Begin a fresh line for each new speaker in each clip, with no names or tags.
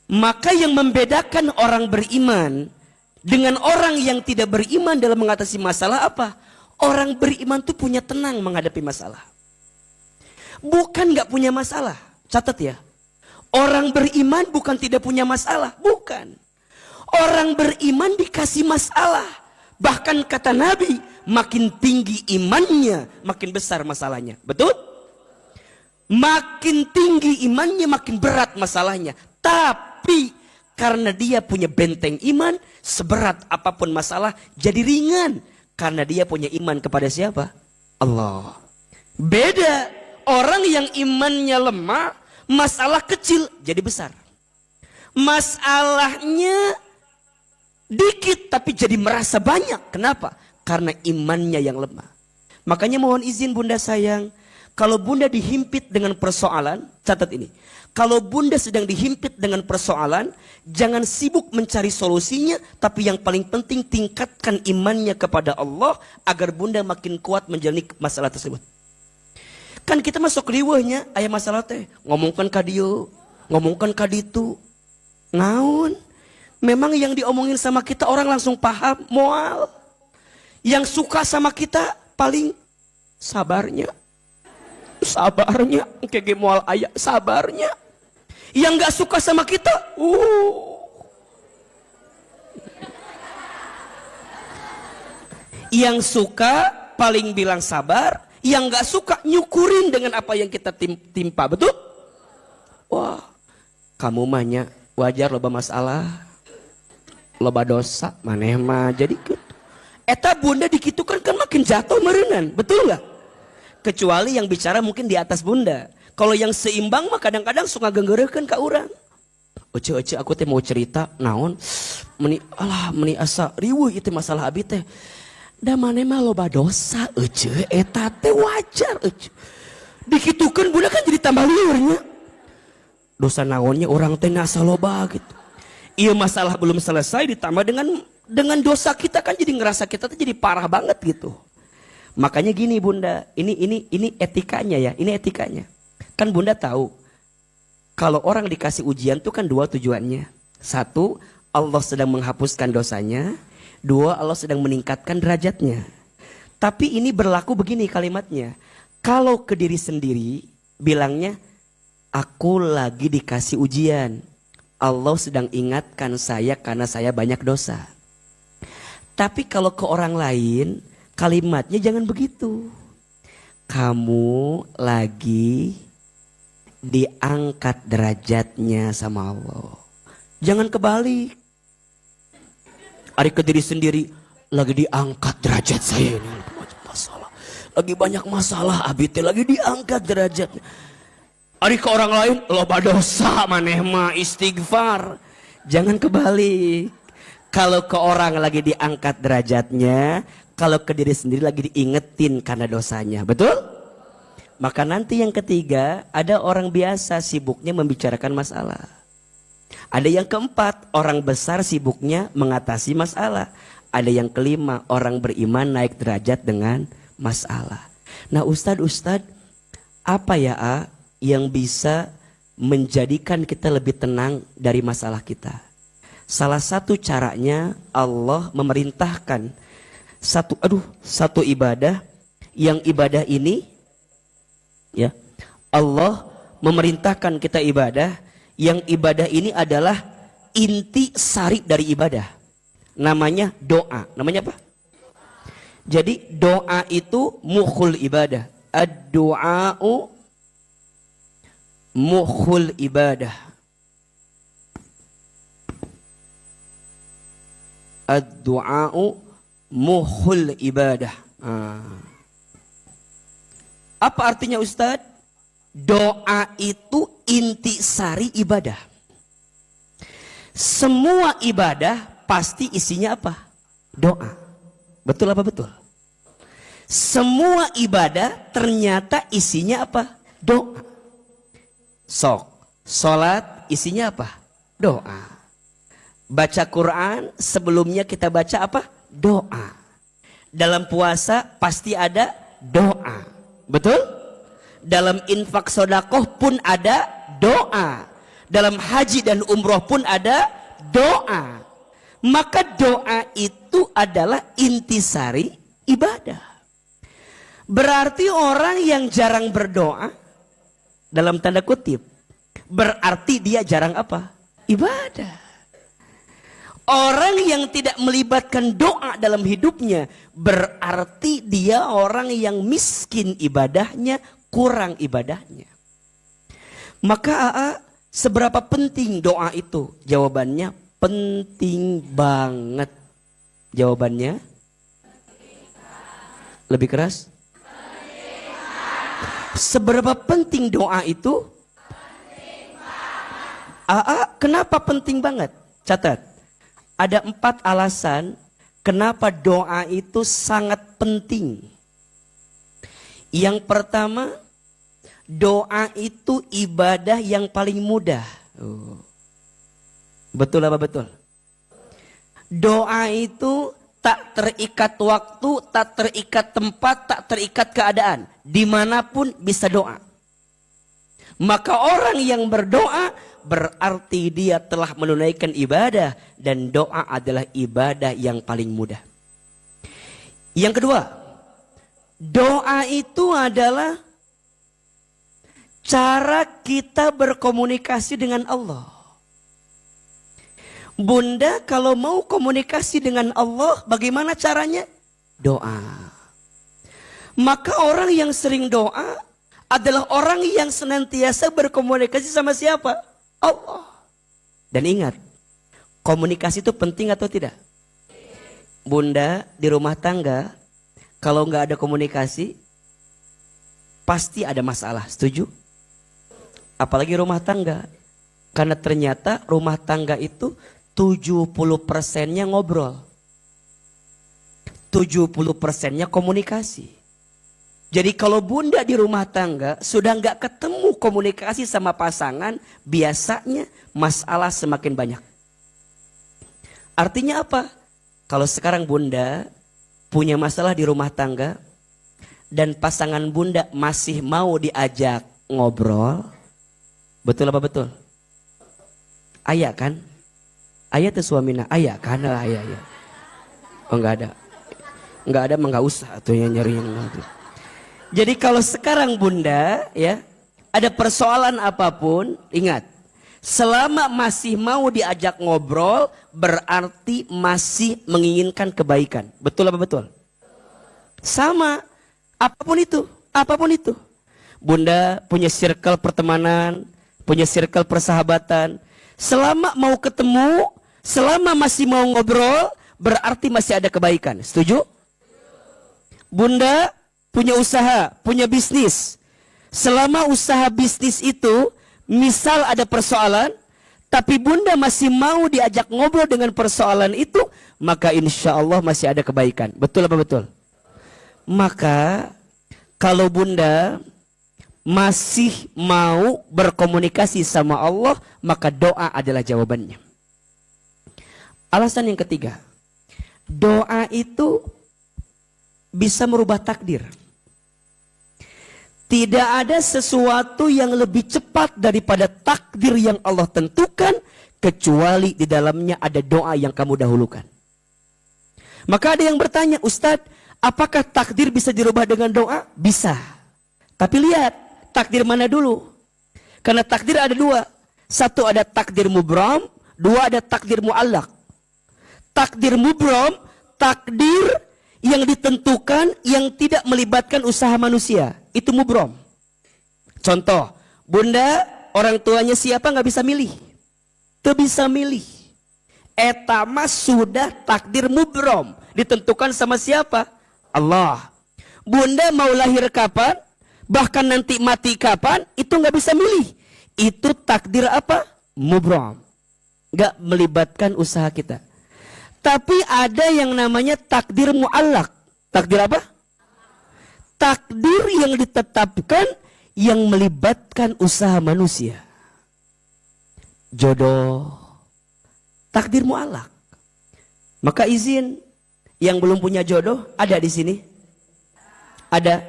Maka yang membedakan orang beriman dengan orang yang tidak beriman dalam mengatasi masalah apa? Orang beriman tuh punya tenang menghadapi masalah. Bukan gak punya masalah. Catat ya. Orang beriman bukan tidak punya masalah. Bukan. Orang beriman dikasih masalah. Bahkan kata Nabi, makin tinggi imannya, makin besar masalahnya. Betul? Makin tinggi imannya, makin berat masalahnya. Tapi karena dia punya benteng iman, seberat apapun masalah jadi ringan. Karena dia punya iman kepada siapa? Allah. Beda. Orang yang imannya lemah, masalah kecil jadi besar. Masalahnya dikit tapi jadi merasa banyak. Kenapa? Karena imannya yang lemah. Makanya mohon izin bunda sayang, kalau bunda dihimpit dengan persoalan, catat ini. Kalau bunda sedang dihimpit dengan persoalan, jangan sibuk mencari solusinya, tapi yang paling penting tingkatkan imannya kepada Allah agar bunda makin kuat menjalani masalah tersebut. Kan kita masuk riwahnya, ayah masalah teh, ngomongkan kadieu, ngomongkan kaditu, naon. Memang yang diomongin sama kita orang langsung paham, moal. Yang suka sama kita paling sabarnya. Sabarnya, kayak moal ayah, sabarnya. Yang gak suka sama kita, Yang suka paling bilang sabar, yang gak suka nyukurin dengan apa yang kita timpa, betul? Wah, kamu mahnya wajar loba masalah, loba dosa, maneh mah jadi gitu. Eta bunda dikitukan kan makin jatuh merenan, betul gak? Kecuali yang bicara mungkin di atas bunda. Kalau yang seimbang mah kadang-kadang suka genggerekeun ka urang. Ece aku teh mau cerita naon meni asa riweuh ieu masalah abi teh. Da maneh mah loba dosa ece eta teh wajar ece. Dikitukeun bunda kan jadi tambah liur nya. Dosa naonnya orang teh asa loba gitu. Ieu masalah belum selesai ditambah dengan dosa kita kan jadi ngerasa kita tuh jadi parah banget gitu. Makanya gini bunda, ini etikanya ya, ini etikanya. Kan bunda tahu, kalau orang dikasih ujian tuh kan dua tujuannya. Satu, Allah sedang menghapuskan dosanya. Dua, Allah sedang meningkatkan derajatnya. Tapi ini berlaku begini kalimatnya. Kalau ke diri sendiri, bilangnya, aku lagi dikasih ujian. Allah sedang ingatkan saya karena saya banyak dosa. Tapi kalau ke orang lain, kalimatnya jangan begitu. Kamu lagi diangkat derajatnya sama Allah. Jangan kebalik. Ari ke diri sendiri, lagi diangkat derajat saya ini masalah. Lagi banyak masalah, abi teh lagi diangkat derajatnya. Ari ke orang lain, loba dosa maneh mah istighfar. Jangan kebalik. Kalau ke orang lagi diangkat derajatnya, kalau ke diri sendiri lagi diingetin karena dosanya. Betul? Maka nanti yang ketiga, ada orang biasa sibuknya membicarakan masalah. Ada yang keempat, orang besar sibuknya mengatasi masalah. Ada yang kelima, orang beriman naik derajat dengan masalah. Nah Ustadz, apa ya yang bisa menjadikan kita lebih tenang dari masalah kita? Salah satu caranya Allah memerintahkan satu ibadah, yang ibadah ini ya, Allah memerintahkan kita ibadah, yang ibadah ini adalah inti sari dari ibadah. Namanya doa. Namanya apa? Jadi doa itu mukhul ibadah. Ad-du'a'u mukhul ibadah. Ad-du'a'u mukhul ibadah. Apa artinya Ustadz? Doa itu inti sari ibadah. Semua ibadah pasti isinya apa? Doa. Betul apa betul? Semua ibadah ternyata isinya apa? Doa. Sholat isinya apa? Doa. Baca Quran sebelumnya kita baca apa? Doa. Dalam puasa pasti ada doa. Betul? Dalam infak sodakoh pun ada doa. dalam haji dan umroh pun ada doa. Maka doa itu adalah intisari ibadah. Berarti orang yang jarang berdoa, dalam tanda kutip, berarti dia jarang apa? Ibadah. Orang yang tidak melibatkan doa dalam hidupnya, berarti dia orang yang miskin ibadahnya, kurang ibadahnya. Maka seberapa penting doa itu? Jawabannya penting banget. Jawabannya lebih keras. Seberapa penting doa itu? Kenapa penting banget? Catat. Ada 4 alasan kenapa doa itu sangat penting. Yang pertama, doa itu ibadah yang paling mudah. Betul apa betul? Doa itu tak terikat waktu, tak terikat tempat, tak terikat keadaan. Dimanapun bisa doa. Maka orang yang berdoa berarti dia telah menunaikan ibadah. Dan doa adalah ibadah yang paling mudah. Yang kedua, doa itu adalah cara kita berkomunikasi dengan Allah. Bunda kalau mau komunikasi dengan Allah, bagaimana caranya? Doa. Maka orang yang sering doa adalah orang yang senantiasa berkomunikasi sama siapa? Allah. Dan ingat, komunikasi itu penting atau tidak? Bunda di rumah tangga, kalau nggak ada komunikasi, pasti ada masalah. Setuju? Apalagi rumah tangga. Karena ternyata rumah tangga itu 70%-nya ngobrol. 70%-nya komunikasi. Jadi kalau bunda di rumah tangga sudah nggak ketemu komunikasi sama pasangan, biasanya masalah semakin banyak. Artinya apa? Kalau sekarang bunda punya masalah di rumah tangga dan pasangan bunda masih mau diajak ngobrol, betul apa betul? Ayah kan? Ayah tuh suaminya, ayah kan? Ayah. Oh nggak ada, mah nggak usah tuh yang nyari yang itu. Jadi kalau sekarang bunda ya ada persoalan apapun, ingat, selama masih mau diajak ngobrol berarti masih menginginkan kebaikan. Betul apa betul? Sama, apapun itu. Bunda punya circle pertemanan, punya circle persahabatan. Selama mau ketemu, selama masih mau ngobrol, berarti masih ada kebaikan. Setuju? Bunda punya usaha, punya bisnis. Selama usaha bisnis itu, misal ada persoalan, tapi bunda masih mau diajak ngobrol dengan persoalan itu, maka insya Allah masih ada kebaikan. Betul apa betul? Maka kalau bunda masih mau berkomunikasi sama Allah, maka doa adalah jawabannya. Alasan yang ketiga, doa itu bisa merubah takdir. Tidak ada sesuatu yang lebih cepat daripada takdir yang Allah tentukan, kecuali di dalamnya ada doa yang kamu dahulukan. Maka ada yang bertanya, Ustadz, apakah takdir bisa dirubah dengan doa? Bisa. Tapi lihat, takdir mana dulu? Karena takdir ada 2. Satu ada takdir mubram, 2 ada takdir mu'allaq. Takdir mubram, takdir yang ditentukan yang tidak melibatkan usaha manusia. Itu mubrom. Contoh, bunda orang tuanya siapa nggak bisa milih. Tuh bisa milih. Etama sudah takdir mubrom. Ditentukan sama siapa? Allah. Bunda mau lahir kapan? Bahkan nanti mati kapan? Itu nggak bisa milih. Itu takdir apa? Mubrom. Nggak melibatkan usaha kita. Tapi ada yang namanya takdir mu'allaq. Takdir apa? Takdir yang ditetapkan yang melibatkan usaha manusia. Jodoh. Takdir mu'allaq. Maka izin yang belum punya jodoh ada di sini? Ada.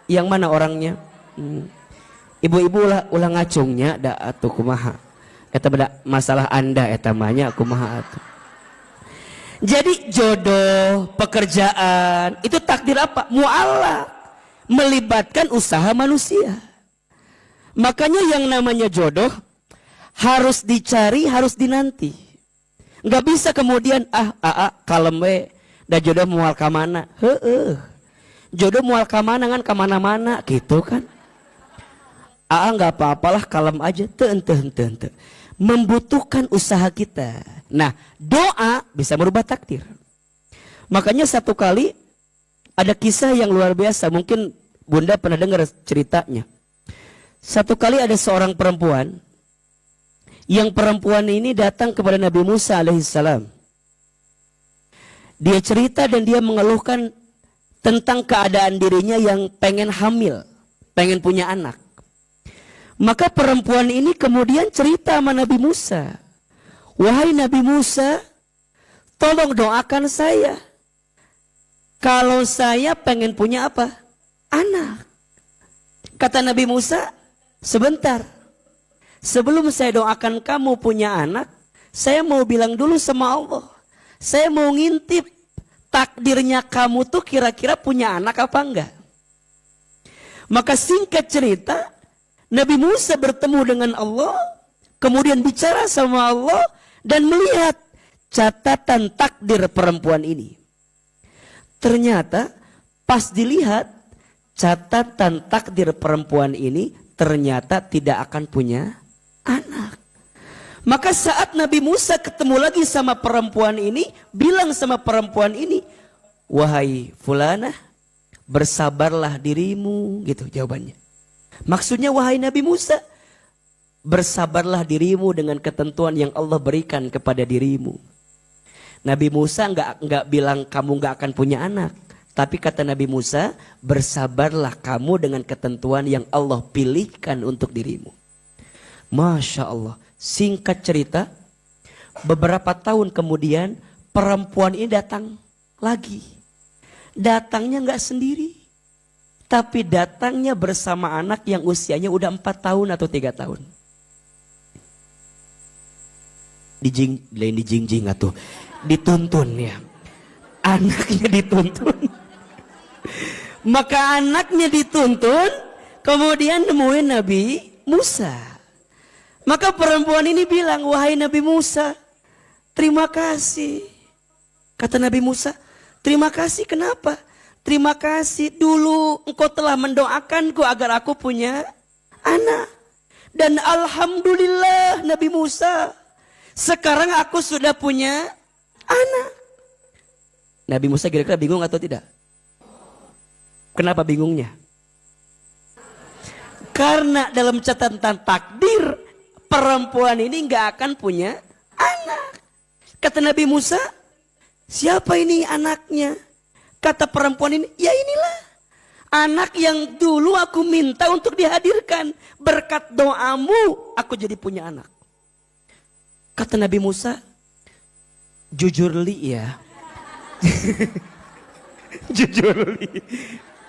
Yang mana orangnya? Ibu-ibu ulah ngacungnya da atuh kumaha. Eta beda masalah Anda eta manya aku mah atuh. Jadi jodoh, pekerjaan, itu takdir apa? Mu'allaq, melibatkan usaha manusia. Makanya yang namanya jodoh harus dicari, harus dinanti. Nggak bisa kemudian kalem we, da jodoh mual ka mana? Heueuh. Jodoh mual ka mana kan ka mana-mana gitu kan. Nggak apa-apalah kalem aja, teu. Membutuhkan usaha kita. Nah, doa bisa merubah takdir. Makanya satu kali ada kisah yang luar biasa, mungkin Bunda pernah dengar ceritanya. Satu kali ada seorang perempuan, yang perempuan ini datang kepada Nabi Musa alaihissalam. Dia cerita dan dia mengeluhkan tentang keadaan dirinya yang pengen hamil, pengen punya anak. Maka perempuan ini kemudian cerita sama Nabi Musa. Wahai Nabi Musa, tolong doakan saya. Kalau saya pengen punya apa? Anak. Kata Nabi Musa, sebentar. Sebelum saya doakan kamu punya anak, saya mau bilang dulu sama Allah. Saya mau ngintip takdirnya kamu tuh kira-kira punya anak apa enggak. Maka singkat cerita, Nabi Musa bertemu dengan Allah, kemudian bicara sama Allah dan melihat catatan takdir perempuan ini. Ternyata pas dilihat catatan takdir perempuan ini ternyata tidak akan punya anak. Maka saat Nabi Musa ketemu lagi sama perempuan ini, bilang sama perempuan ini, wahai fulanah, bersabarlah dirimu, gitu jawabannya. Maksudnya wahai Nabi Musa, bersabarlah dirimu dengan ketentuan yang Allah berikan kepada dirimu. Nabi Musa enggak bilang kamu enggak akan punya anak, tapi kata Nabi Musa, bersabarlah kamu dengan ketentuan yang Allah pilihkan untuk dirimu. Masya Allah. Singkat cerita, beberapa tahun kemudian perempuan ini datang lagi. Datangnya enggak sendiri, tapi datangnya bersama anak yang usianya udah 4 tahun atau 3 tahun. Dijingjing atau dituntun ya. Anaknya dituntun. Maka anaknya dituntun, kemudian nemuin Nabi Musa. Maka perempuan ini bilang, wahai Nabi Musa, terima kasih. Kata Nabi Musa, terima kasih kenapa? Terima kasih dulu engkau telah mendoakanku agar aku punya anak. Dan alhamdulillah Nabi Musa, sekarang aku sudah punya anak. Nabi Musa kira-kira bingung atau tidak? Kenapa bingungnya? Karena dalam catatan takdir perempuan ini nggak akan punya anak. Kata Nabi Musa, siapa ini anaknya? Kata perempuan ini, ya inilah anak yang dulu aku minta untuk dihadirkan. Berkat doamu aku jadi punya anak. Kata Nabi Musa, jujur li ya. Jujur li.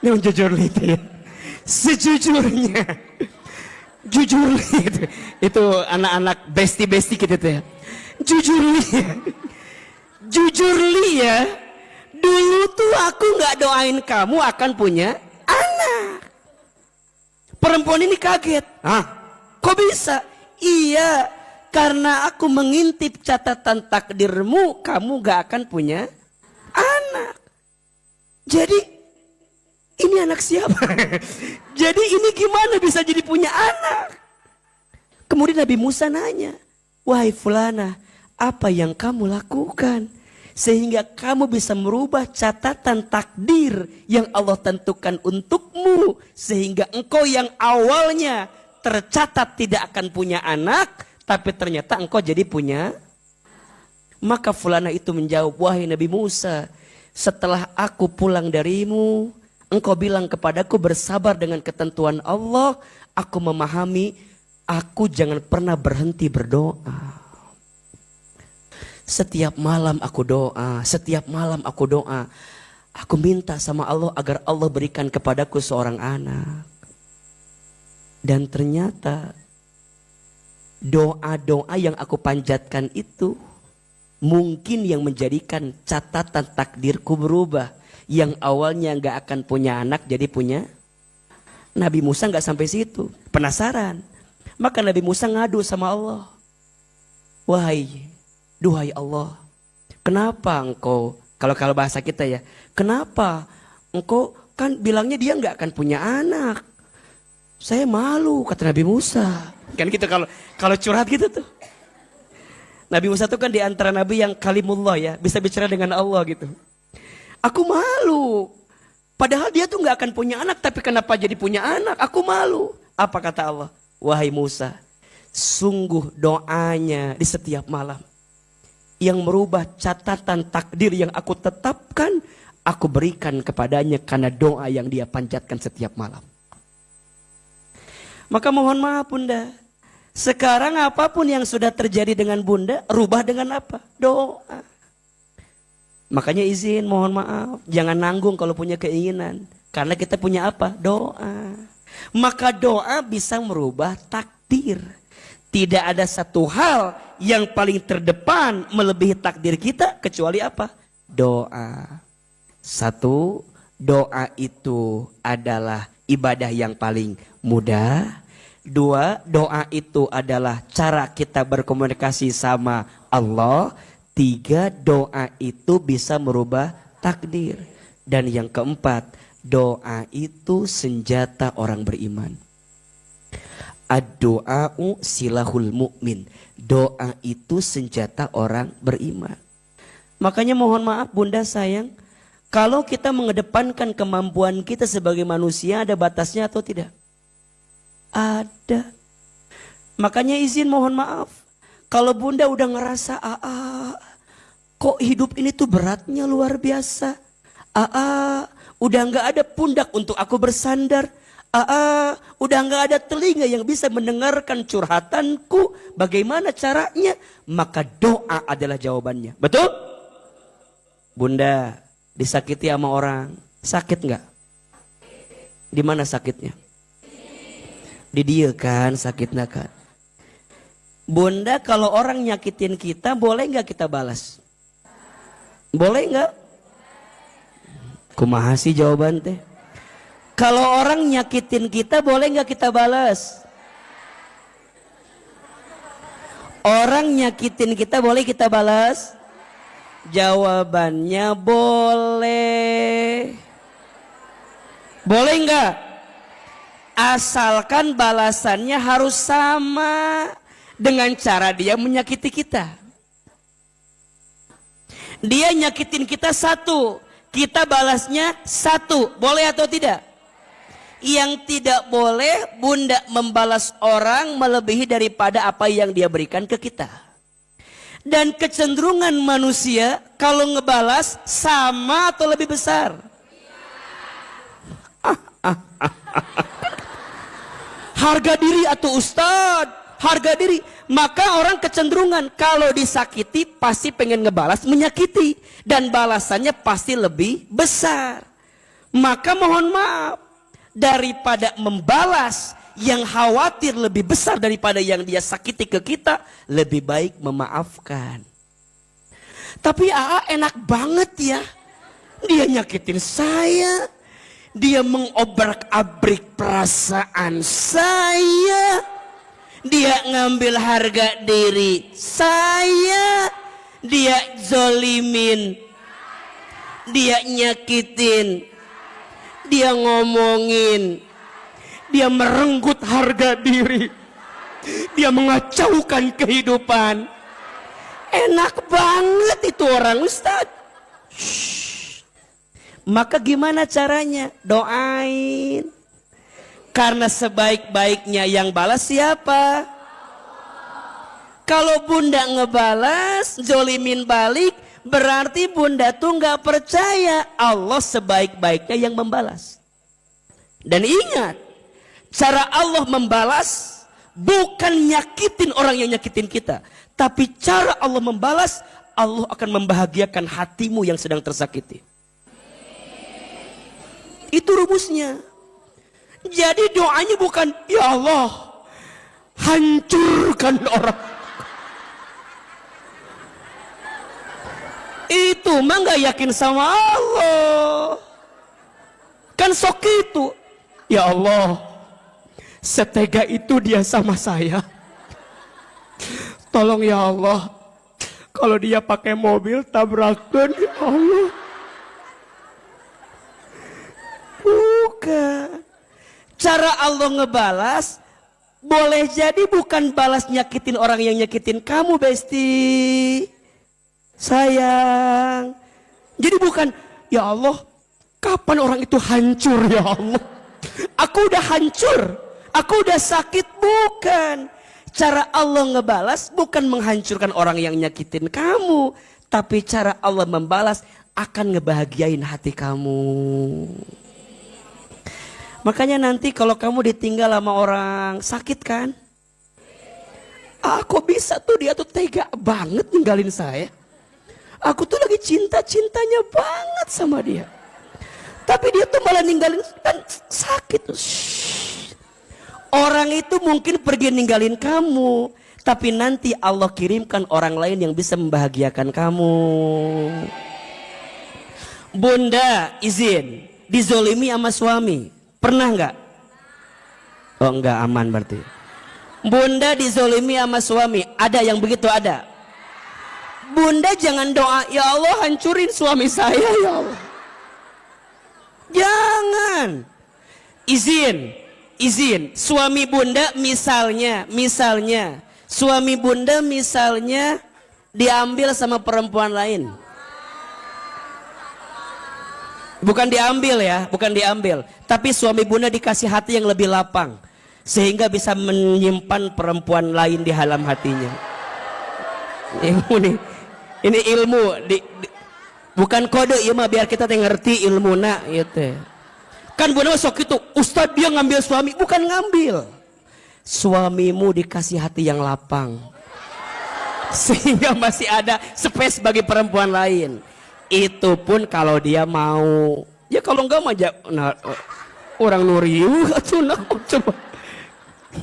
Ini jujur li itu ya. Sejujurnya. Jujur li itu. Itu anak-anak besti-besti gitu ya. Jujur li ya. Jujur li ya. Dulu tuh aku gak doain kamu akan punya anak. Perempuan ini kaget. Hah? Kok bisa? Iya, karena aku mengintip catatan takdirmu, kamu gak akan punya anak. Jadi, ini anak siapa? Jadi ini gimana bisa jadi punya anak? Kemudian Nabi Musa nanya, wahai fulana, apa yang kamu lakukan? Sehingga kamu bisa merubah catatan takdir yang Allah tentukan untukmu. Sehingga engkau yang awalnya tercatat tidak akan punya anak, tapi ternyata engkau jadi punya. Maka fulana itu menjawab, wahai Nabi Musa, setelah aku pulang darimu, engkau bilang kepadaku bersabar dengan ketentuan Allah. Aku memahami, aku jangan pernah berhenti berdoa. Setiap malam aku doa, setiap malam aku doa. Aku minta sama Allah agar Allah berikan kepadaku seorang anak. Dan ternyata Doa-doa yang aku panjatkan itu mungkin yang menjadikan catatan takdirku berubah. Yang awalnya gak akan punya anak jadi punya. Nabi Musa gak sampai situ, penasaran. Maka Nabi Musa ngadu sama Allah. Duhai Allah, kenapa engkau, kalau bahasa kita ya, kenapa engkau kan bilangnya dia gak akan punya anak. Saya malu, kata Nabi Musa. Kan gitu kalau curhat gitu tuh. Nabi Musa tuh kan di antara nabi yang kalimullah ya, bisa bicara dengan Allah gitu. Aku malu. Padahal dia tuh gak akan punya anak, tapi kenapa jadi punya anak? Aku malu. Apa kata Allah? Wahai Musa, sungguh doanya di setiap malam yang merubah catatan takdir yang aku tetapkan, aku berikan kepadanya karena doa yang dia panjatkan setiap malam. Maka mohon maaf Bunda, sekarang apapun yang sudah terjadi dengan Bunda, rubah dengan apa? Doa. Makanya izin, mohon maaf, jangan nanggung kalau punya keinginan. Karena kita punya apa? Doa. Maka doa bisa merubah takdir. Tidak ada satu hal yang paling terdepan melebihi takdir kita kecuali apa? Doa. Satu, doa itu adalah ibadah yang paling mudah. Dua, doa itu adalah cara kita berkomunikasi sama Allah. Tiga, doa itu bisa merubah takdir. Dan yang keempat, doa itu senjata orang beriman. Ad-doa'u silahul mu'min. Doa itu senjata orang beriman. Makanya mohon maaf Bunda sayang, kalau kita mengedepankan kemampuan kita sebagai manusia, ada batasnya atau tidak? Ada. Makanya izin mohon maaf, kalau Bunda udah ngerasa kok hidup ini tuh beratnya luar biasa. Udah gak ada pundak untuk aku bersandar. Udah gak ada telinga yang bisa mendengarkan curhatanku. Bagaimana caranya? Maka doa adalah jawabannya. Betul? Bunda disakiti sama orang, sakit gak? Di mana sakitnya? Di dia kan sakitnya kan. Bunda kalau orang nyakitin kita, boleh gak kita balas? Boleh gak? Kumaha sih jawaban teh? Kalau orang nyakitin kita, boleh gak kita balas? Orang nyakitin kita, boleh kita balas? Jawabannya boleh. Boleh gak? Asalkan balasannya harus sama dengan cara dia menyakiti kita. Dia nyakitin kita satu, kita balasnya satu. Boleh atau tidak? Yang tidak boleh Bunda membalas orang melebihi daripada apa yang dia berikan ke kita. Dan kecenderungan manusia kalau ngebalas sama atau lebih besar? Harga diri atau Ustadz, harga diri. Maka orang kecenderungan kalau disakiti pasti pengen ngebalas menyakiti. Dan balasannya pasti lebih besar. Maka mohon maaf, daripada membalas yang khawatir lebih besar daripada yang dia sakiti ke kita, lebih baik memaafkan. Tapi enak banget ya, dia nyakitin saya, dia mengobrak-abrik perasaan saya, dia ngambil harga diri saya, dia zolimin, dia nyakitin, dia ngomongin, dia merenggut harga diri, dia mengacaukan kehidupan. Enak banget itu orang Ustadz. Maka gimana caranya? Doain. Karena sebaik-baiknya yang balas siapa? Kalau Bunda ngebalas, zolimin balik, berarti Bunda tuh gak percaya Allah sebaik-baiknya yang membalas. Dan ingat, cara Allah membalas bukan nyakitin orang yang nyakitin kita. Tapi cara Allah membalas, Allah akan membahagiakan hatimu yang sedang tersakiti. Itu rumusnya. Jadi doanya bukan, ya Allah, hancurkan orang. Itu mah gak yakin sama Allah. Kan sok itu. Ya Allah, setega itu dia sama saya. Tolong ya Allah, kalau dia pakai mobil tabrakan ya Allah. Bukan. Cara Allah ngebalas boleh jadi bukan balas nyakitin orang yang nyakitin kamu, Besti. Sayang. Jadi bukan, ya Allah, kapan orang itu hancur ya Allah? Aku udah hancur, aku udah sakit. Bukan. Cara Allah ngebalas bukan menghancurkan orang yang nyakitin kamu, tapi cara Allah membalas akan ngebahagiain hati kamu. Makanya nanti kalau kamu ditinggal sama orang sakit kan, aku bisa tuh, dia tuh tega banget ninggalin saya. Aku tuh lagi cinta-cintanya banget sama dia, tapi dia tuh malah ninggalin kan sakit. Shhh. Orang itu mungkin pergi ninggalin kamu, tapi nanti Allah kirimkan orang lain yang bisa membahagiakan kamu. Bunda izin dizolimi sama suami, pernah nggak? Oh enggak, aman berarti. Bunda dizolimi sama suami, ada yang begitu? Ada. Bunda jangan doa, ya Allah hancurin suami saya ya Allah. Jangan. Izin. Suami bunda misalnya suami bunda misalnya diambil sama perempuan lain. Bukan diambil. Tapi suami bunda dikasih hati yang lebih lapang, sehingga bisa menyimpan perempuan lain di dalam hatinya. Ini ilmu, bukan kode, ya mah biar kita ngerti ilmu nak, gitu. Kan bunda sok itu, Ustadz dia ngambil suami, bukan ngambil. Suamimu dikasih hati yang lapang, sehingga masih ada space bagi perempuan lain. Itu pun kalau dia mau, ya kalau enggak mah orang nuriu coba.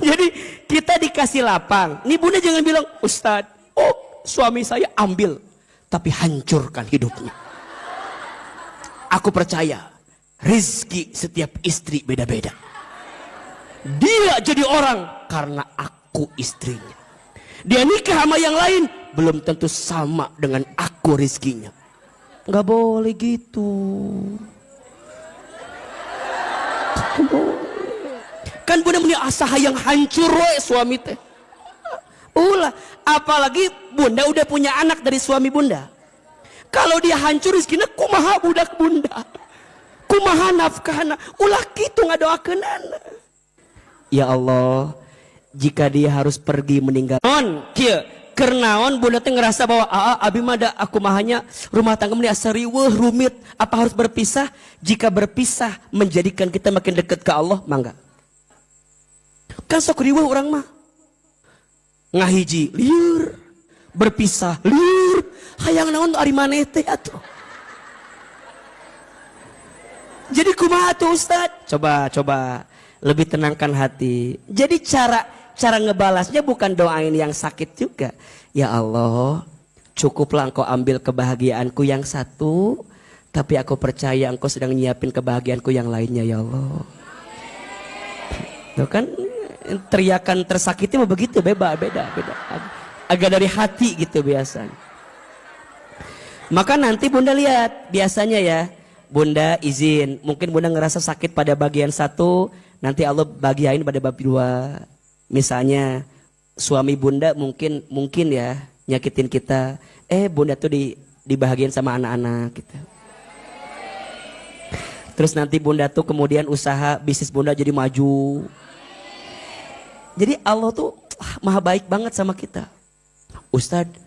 Jadi kita dikasih lapang. Nih bunda jangan bilang, Ustadz, oh suami saya ambil, tapi hancurkan hidupnya. Aku percaya rezeki setiap istri beda-beda. Dia jadi orang karena aku istrinya. Dia nikah sama yang lain belum tentu sama dengan aku rezekinya. Nggak boleh gitu. Kan bunda punya asa yang hancur suami teh. Ulah, apalagi bunda udah punya anak dari suami bunda. Kalau dia hancur rezekinya, kumaha budak bunda, kumaha nafkahna, ulah gitu ngadoakeun anak. Ya Allah, jika dia harus pergi meninggal, kieu kernaon bunda teh ngerasa bahwa abi mah da aku mahanya rumah tangga meni asa riweuh rumit, apa harus berpisah? Jika berpisah menjadikan kita makin dekat ke Allah, mangga. Kan sok riweuh orang mah. Ngahiji liur, berpisah liur, hayang naon ari maneh teh atuh. Jadi kumaha tuh Ustaz? Coba lebih tenangkan hati. Jadi cara ngebalasnya bukan doain yang sakit juga. Ya Allah, cukuplah engkau ambil kebahagiaanku yang satu, tapi aku percaya engkau sedang nyiapin kebahagiaanku yang lainnya ya Allah. Tuh kan teriakan tersakiti mah begitu, beda. Agak dari hati gitu biasanya. Maka nanti bunda lihat, biasanya ya, bunda izin, mungkin bunda ngerasa sakit pada bagian satu, nanti Allah bagiain pada bab dua. Misalnya suami bunda mungkin ya nyakitin kita, bunda tuh dibahagiain sama anak-anak gitu. Terus nanti bunda tuh kemudian usaha bisnis bunda jadi maju. Jadi Allah tuh maha baik banget sama kita. Ustadz,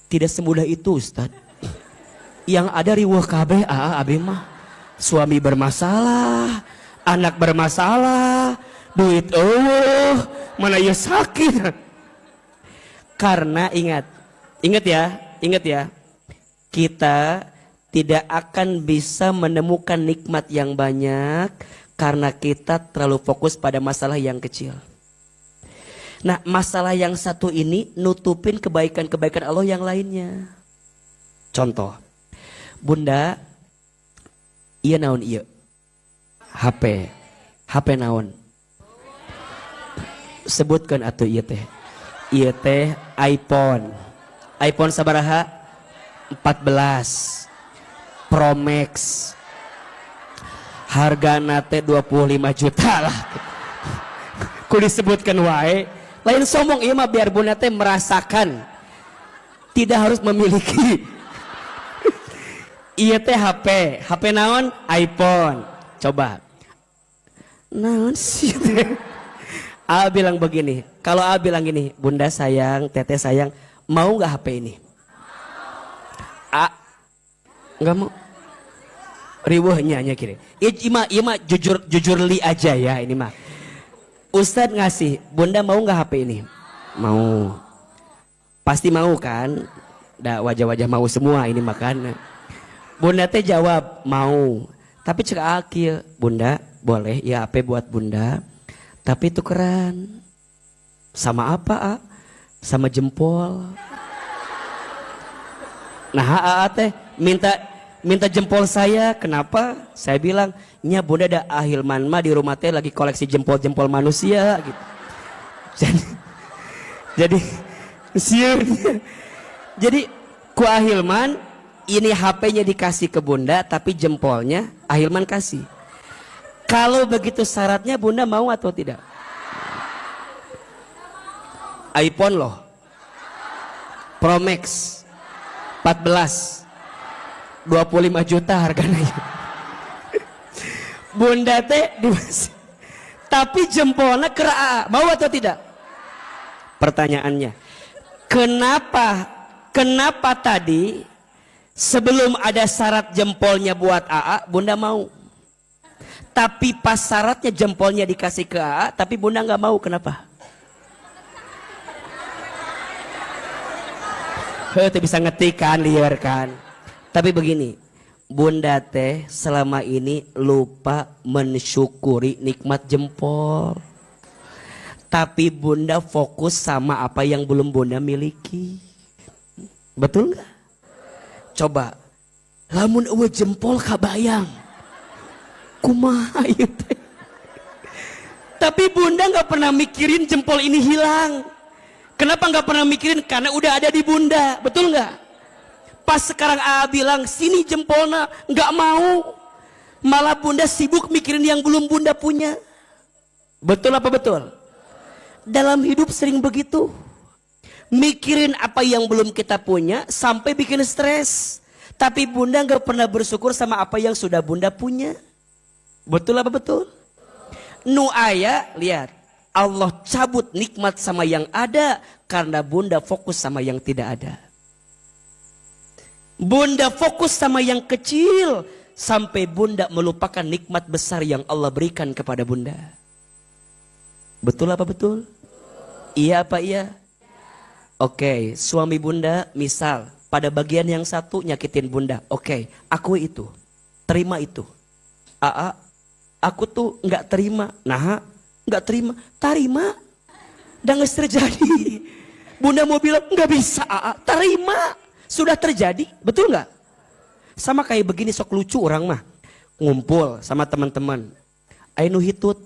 tidak semudah itu Ustadz. Yang ada riweuh kabeh abi mah. Suami bermasalah, anak bermasalah, duit mana ya sakit. Karena ingat ya, kita tidak akan bisa menemukan nikmat yang banyak karena kita terlalu fokus pada masalah yang kecil. Nah, masalah yang satu ini nutupin kebaikan-kebaikan Allah yang lainnya. Contoh, Bunda, iya naon iya? HP. HP naon? Sebutkan atuh iya teh. Iya teh iPhone. iPhone sabaraha? 14 Pro Max. Hargana teh 25 juta lah. Ku disebutkan wae. Lain sombong ieu mah biar Bunda teh merasakan. Tidak harus memiliki. Iya teh HP. HP naon? iPhone. Coba. Naon sih teh? A bilang begini. Kalau A bilang gini, Bunda sayang, Teteh sayang, mau nggak HP ini? A nggak mau. Riweuhnya nya kira. Iya mah jujur li aja ya ini mah. Ustadz ngasih, Bunda mau nggak HP ini? Mau. Pasti mau kan? Dah wajah-wajah mau semua ini makan. Bunda teh jawab mau. Tapi cek akil, Bunda boleh ya HP buat Bunda. Tapi tukeran. Sama apa A? Sama jempol. Nah A teh minta jempol saya. Kenapa? Saya bilang, nya Bunda ada Ahilman mah di rumah teh lagi koleksi jempol-jempol manusia gitu. Jadi jadi ku Ahilman ini HP-nya dikasih ke Bunda tapi jempolnya Ahilman kasih. Kalau begitu syaratnya Bunda mau atau tidak? iPhone loh. Pro Max 14 25 juta harganya. Bunda teh tapi jempolnya kera, mau atau tidak? Pertanyaannya, kenapa tadi sebelum ada syarat jempolnya buat AA, Bunda mau? Tapi pas syaratnya jempolnya dikasih ke AA, tapi Bunda nggak mau, kenapa? Itu bisa ngetik kan, liar kan. Tapi begini, Bunda teh selama ini lupa mensyukuri nikmat jempol. Tapi Bunda fokus sama apa yang belum Bunda miliki. Betul nggak? Coba, lamun eueuh jempol kabayang. Kumaha ieu teh? Tapi Bunda nggak pernah mikirin jempol ini hilang. Kenapa nggak pernah mikirin? Karena udah ada di Bunda, betul nggak? Pas sekarang A bilang sini jempolnya, nggak mau. Malah Bunda sibuk mikirin yang belum Bunda punya. Betul apa betul? Dalam hidup sering begitu. Mikirin apa yang belum kita punya sampai bikin stres. Tapi Bunda nggak pernah bersyukur sama apa yang sudah Bunda punya. Betul apa betul? Nu aya, lihat. Allah cabut nikmat sama yang ada karena Bunda fokus sama yang tidak ada. Bunda fokus sama yang kecil sampai Bunda melupakan nikmat besar yang Allah berikan kepada Bunda. Betul apa betul? Iya apa iya? Oke, suami Bunda misal pada bagian yang satu nyakitin Bunda. Oke, aku itu. Terima itu. Aa, aku tuh nggak terima. Nah, nggak terima, tarima, dan nggak terjadi. Bunda mau bilang nggak bisa, tarima, sudah terjadi, betul nggak? Sama kayak begini sok lucu orang mah, ngumpul sama teman-teman, ayo hitut,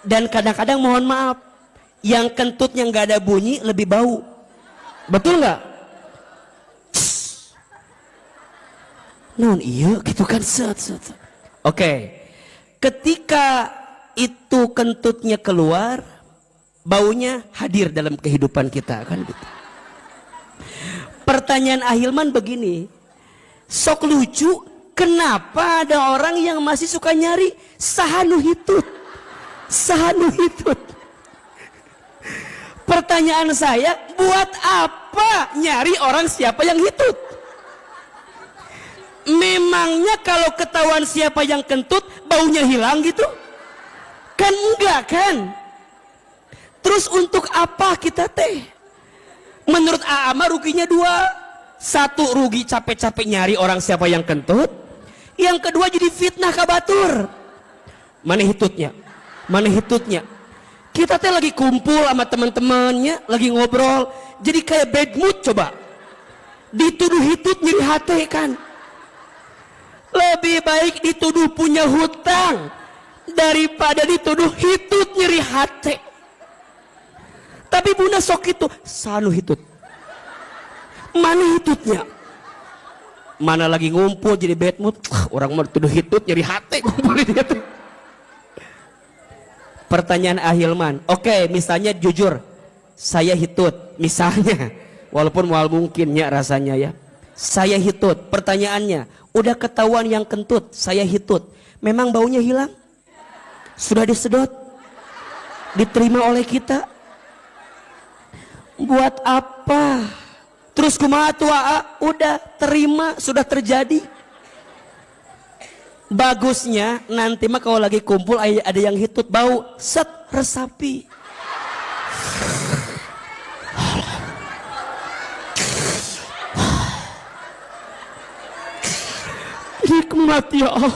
dan kadang-kadang mohon maaf, yang kentutnya nggak ada bunyi lebih bau, betul nggak? Non iya gitu kan set. Oke. Ketika itu kentutnya keluar, baunya hadir dalam kehidupan kita kan gitu. Pertanyaan Ahilman begini, sok lucu, kenapa ada orang yang masih suka nyari sahanu hitut? Sahanu hitut. Pertanyaan saya, buat apa nyari orang siapa yang hitut? Memangnya kalau ketahuan siapa yang kentut, baunya hilang gitu? Kan enggak kan? Terus untuk apa kita teh? Menurut Aama ruginya dua. Satu, rugi capek-capek nyari orang siapa yang kentut. Yang kedua jadi fitnah kabatur. Mana hitutnya? Mana hitutnya? Kita teh lagi kumpul sama teman-temannya, lagi ngobrol, jadi kayak bad mood coba. Dituduh hitut nyeri hati kan. Lebih baik dituduh punya hutang daripada dituduh hitut nyeri hati. Tapi bunda sok itu, sanu hitut. Mana hitutnya? Mana lagi ngumpul jadi bad mood, orang mau dituduh hitut nyeri hati ngumpul dia tuh. Pertanyaan Ahilman, oke, misalnya jujur, saya hitut, misalnya, walaupun mual mungkinnya rasanya ya, saya hitut. Pertanyaannya, udah ketahuan yang kentut, saya hitut, memang baunya hilang? Sudah disedot? Diterima oleh kita? Buat apa? Terus kumaha tua? Udah terima, sudah terjadi. Bagusnya nanti mah kalau lagi kumpul ada yang hitut bau, set resapi. Nikmat ya Allah.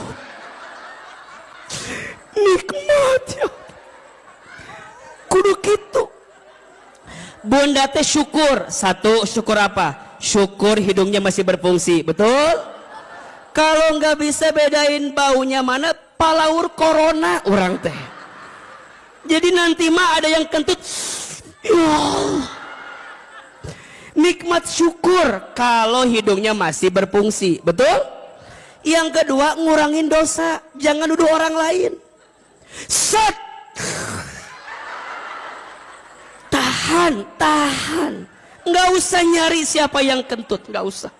Nikmat ya Allah. Kudu gitu. Bunda teh syukur. Satu, syukur apa? Syukur hidungnya masih berfungsi. Betul? Kalau nggak bisa bedain baunya mana, palaur corona orang teh. Jadi nanti mah ada yang kentut. Ya. Nikmat syukur kalau hidungnya masih berfungsi. Betul? Yang kedua, ngurangin dosa. Jangan nuduh orang lain. Set. Tahan. Nggak usah nyari siapa yang kentut, nggak usah.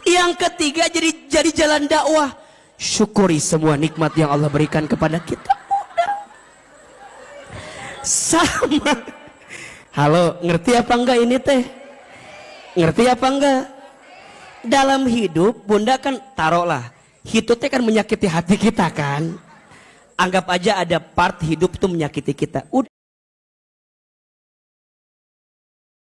Yang ketiga, jadi jalan dakwah. Syukuri semua nikmat yang Allah berikan kepada kita. Udah. Sama. Halo, ngerti apa enggak ini teh? Ngerti apa enggak? Dalam hidup, bunda kan taruhlah, hitutnya kan menyakiti hati kita kan. Anggap aja ada part hidup itu menyakiti kita. Udah.